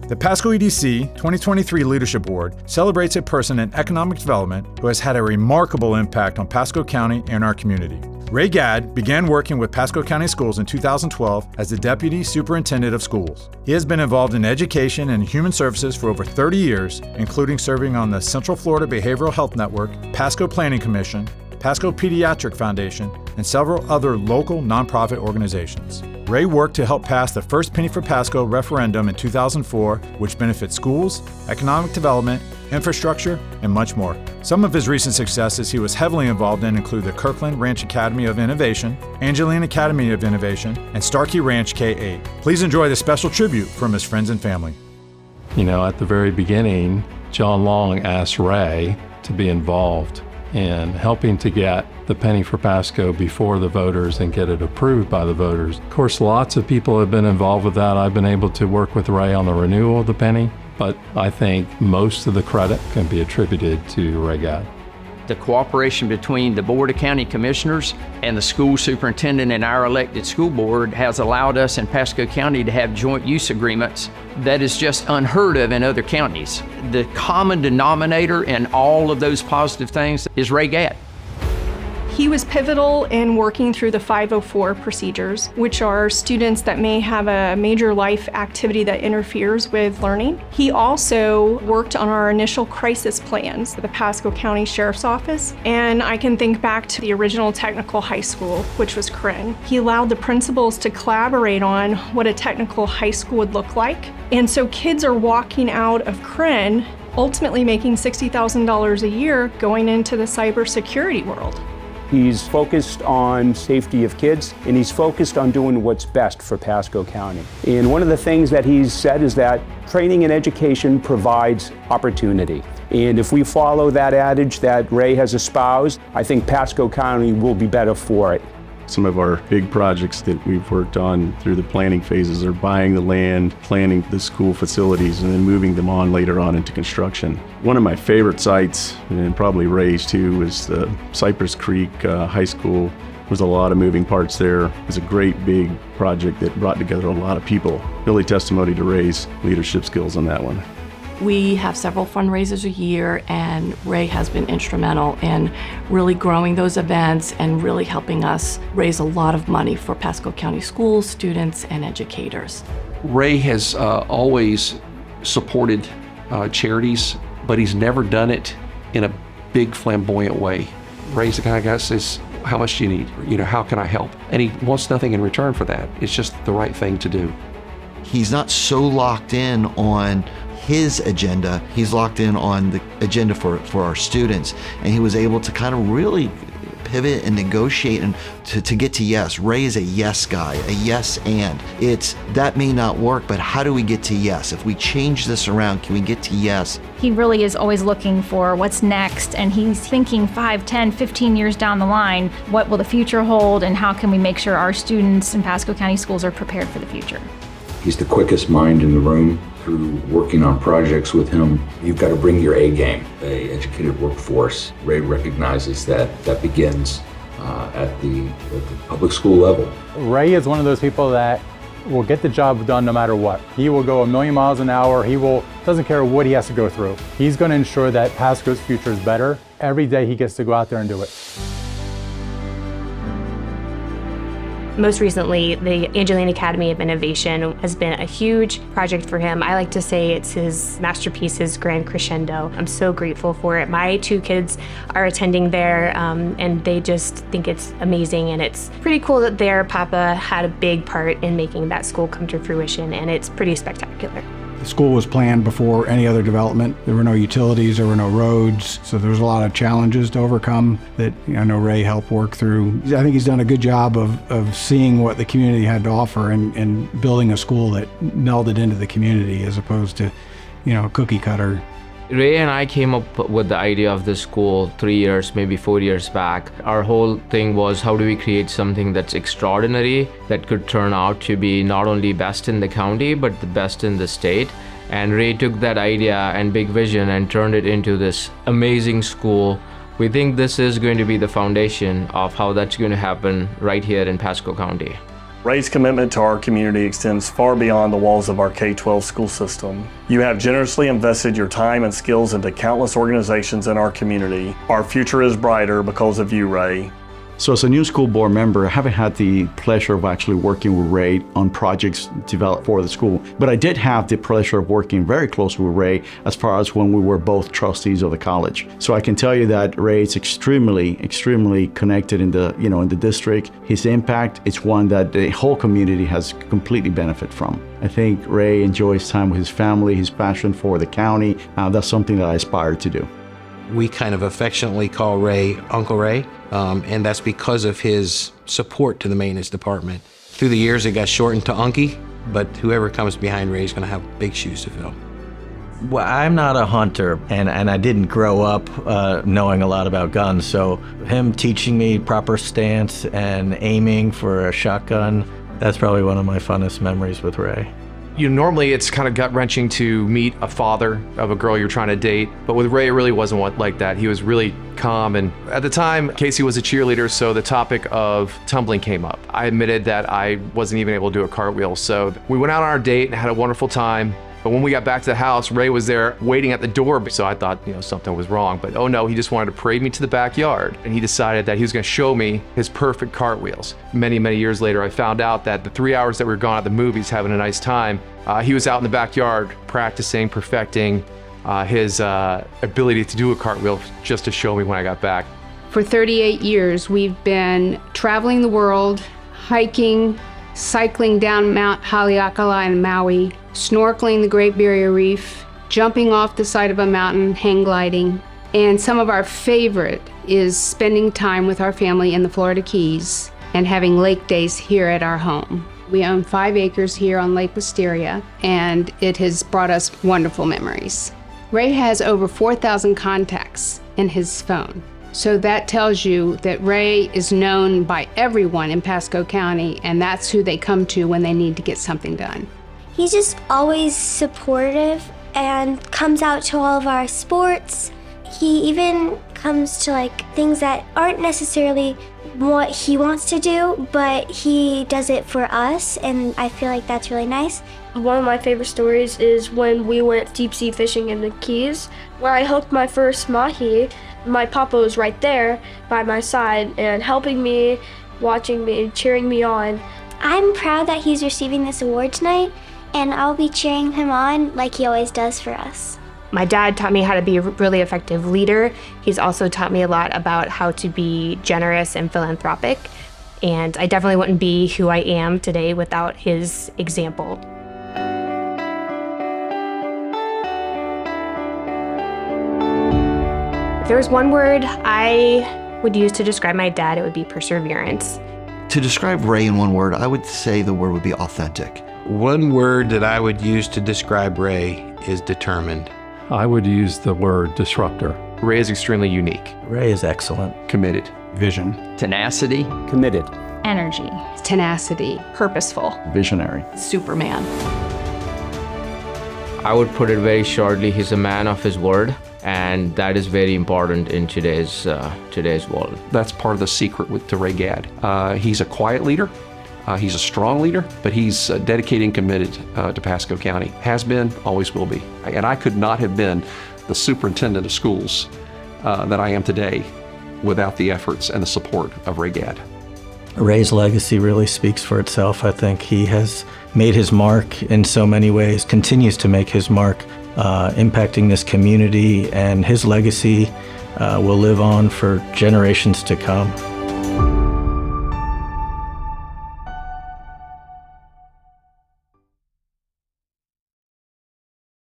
The Pasco EDC 2023 Leadership Board celebrates a person in economic development who has had a remarkable impact on Pasco County and our community. Ray Gadd began working with Pasco County Schools in 2012 as the Deputy Superintendent of Schools. He has been involved in education and human services for over 30 years, including serving on the Central Florida Behavioral Health Network, Pasco Planning Commission, Pasco Pediatric Foundation, and several other local nonprofit organizations. Ray worked to help pass the first Penny for Pasco referendum in 2004, which benefits schools, economic development, infrastructure, and much more. Some of his recent successes he was heavily involved in include the Kirkland Ranch Academy of Innovation, Angeline Academy of Innovation, and Starkey Ranch K8. Please enjoy the special tribute from his friends and family. At the very beginning, John Long asked Ray to be involved in helping to get the Penny for Pasco before the voters and get it approved by the voters. Of course, lots of people have been involved with that. I've been able to work with Ray on the renewal of the Penny, but I think most of the credit can be attributed to Ray Gadd. The cooperation between the Board of County Commissioners and the school superintendent and our elected school board has allowed us in Pasco County to have joint use agreements that is just unheard of in other counties. The common denominator in all of those positive things is Ray Gadd. He was pivotal in working through the 504 procedures, which are students that may have a major life activity that interferes with learning. He also worked on our initial crisis plans for the Pasco County Sheriff's Office, and I can think back to the original technical high school, which was Kryn. He allowed the principals to collaborate on what a technical high school would look like, and so kids are walking out of Kryn ultimately making $60,000 a year going into the cybersecurity world. He's focused on safety of kids, and he's focused on doing what's best for Pasco County. And one of the things that he's said is that training and education provides opportunity. And if we follow that adage that Ray has espoused, I think Pasco County will be better for it. Some of our big projects that we've worked on through the planning phases are buying the land, planning the school facilities, and then moving them on later on into construction. One of my favorite sites, and probably Ray's too, is the Cypress Creek High School. There's a lot of moving parts there. It was a great big project that brought together a lot of people. Really testimony to Ray's leadership skills on that one. We have several fundraisers a year, and Ray has been instrumental in really growing those events and really helping us raise a lot of money for Pasco County Schools, students, and educators. Ray has always supported charities, but he's never done it in a big, flamboyant way. Ray's the kind of guy that says, how much do you need? How can I help? And he wants nothing in return for that. It's just the right thing to do. He's not so locked in on his agenda, he's locked in on the agenda for our students, and he was able to kind of really pivot and negotiate and to get to yes. Ray is a yes guy, a yes and. It's, that may not work, but how do we get to yes? If we change this around, can we get to yes? He really is always looking for what's next, and he's thinking 5, 10, 15 years down the line, what will the future hold, and how can we make sure our students in Pasco County Schools are prepared for the future? He's the quickest mind in the room. Through working on projects with him, you've got to bring your A game, an educated workforce. Ray recognizes that begins at the public school level. Ray is one of those people that will get the job done no matter what. He will go a million miles an hour. Doesn't care what he has to go through. He's going to ensure that Pasco's future is better. Every day he gets to go out there and do it. Most recently, the Angeline Academy of Innovation has been a huge project for him. I like to say it's his masterpiece, his grand crescendo. I'm so grateful for it. My 2 kids are attending there, and they just think it's amazing, and it's pretty cool that their papa had a big part in making that school come to fruition, and it's pretty spectacular. The school was planned before any other development. There were no utilities, there were no roads, so there's a lot of challenges to overcome that I know Ray helped work through. I think he's done a good job of seeing what the community had to offer and building a school that melded into the community as opposed to, cookie cutter. Ray and I came up with the idea of this school 3 years, maybe 4 years back. Our whole thing was, how do we create something that's extraordinary, that could turn out to be not only best in the county, but the best in the state. And Ray took that idea and big vision and turned it into this amazing school. We think this is going to be the foundation of how that's going to happen right here in Pasco County. Ray's commitment to our community extends far beyond the walls of our K-12 school system. You have generously invested your time and skills into countless organizations in our community. Our future is brighter because of you, Ray. So as a new school board member, I haven't had the pleasure of actually working with Ray on projects developed for the school, but I did have the pleasure of working very closely with Ray as far as when we were both trustees of the college. So I can tell you that Ray is extremely connected in the district. His impact is one that the whole community has completely benefited from. I think Ray enjoys time with his family, his passion for the county. That's something that I aspire to do. We kind of affectionately call Ray Uncle Ray, and that's because of his support to the maintenance department. Through the years, it got shortened to Unky, but whoever comes behind Ray is going to have big shoes to fill. Well, I'm not a hunter, and I didn't grow up knowing a lot about guns, so him teaching me proper stance and aiming for a shotgun, that's probably one of my funnest memories with Ray. Normally it's kind of gut-wrenching to meet a father of a girl you're trying to date, but with Ray, it really wasn't like that. He was really calm, and at the time, Casey was a cheerleader, so the topic of tumbling came up. I admitted that I wasn't even able to do a cartwheel, so we went out on our date and had a wonderful time. But when we got back to the house, Ray was there waiting at the door, so I thought, something was wrong. But oh no, he just wanted to parade me to the backyard. And he decided that he was gonna show me his perfect cartwheels. Many, many years later, I found out that the 3 hours that we were gone at the movies having a nice time, he was out in the backyard practicing, perfecting his ability to do a cartwheel just to show me when I got back. For 38 years, we've been traveling the world, hiking, cycling down Mount Haleakala in Maui, snorkeling the Great Barrier Reef, jumping off the side of a mountain, hang gliding. And some of our favorite is spending time with our family in the Florida Keys and having lake days here at our home. We own 5 acres here on Lake Wisteria, and it has brought us wonderful memories. Ray has over 4,000 contacts in his phone. So that tells you that Ray is known by everyone in Pasco County, and that's who they come to when they need to get something done. He's just always supportive and comes out to all of our sports. He even comes to things that aren't necessarily what he wants to do, but he does it for us, and I feel like that's really nice. One of my favorite stories is when we went deep sea fishing in the Keys, where I hooked my first mahi. My papa was right there by my side and helping me, watching me, cheering me on. I'm proud that he's receiving this award tonight, and I'll be cheering him on like he always does for us. My dad taught me how to be a really effective leader. He's also taught me a lot about how to be generous and philanthropic. And I definitely wouldn't be who I am today without his example. If there was one word I would use to describe my dad, it would be perseverance. To describe Ray in one word, I would say the word would be authentic. One word that I would use to describe Ray is determined. I would use the word disruptor. Ray is extremely unique. Ray is excellent. Committed. Vision. Tenacity. Committed. Energy. Tenacity. Purposeful. Visionary. Superman. I would put it very shortly, he's a man of his word, and that is very important in today's world. That's part of the secret to Ray Gadd. He's a quiet leader. He's a strong leader, but he's dedicated and committed to Pasco County. Has been, always will be. And I could not have been the superintendent of schools that I am today without the efforts and the support of Ray Gadd. Ray's legacy really speaks for itself. I think he has made his mark in so many ways, continues to make his mark, impacting this community, and his legacy will live on for generations to come.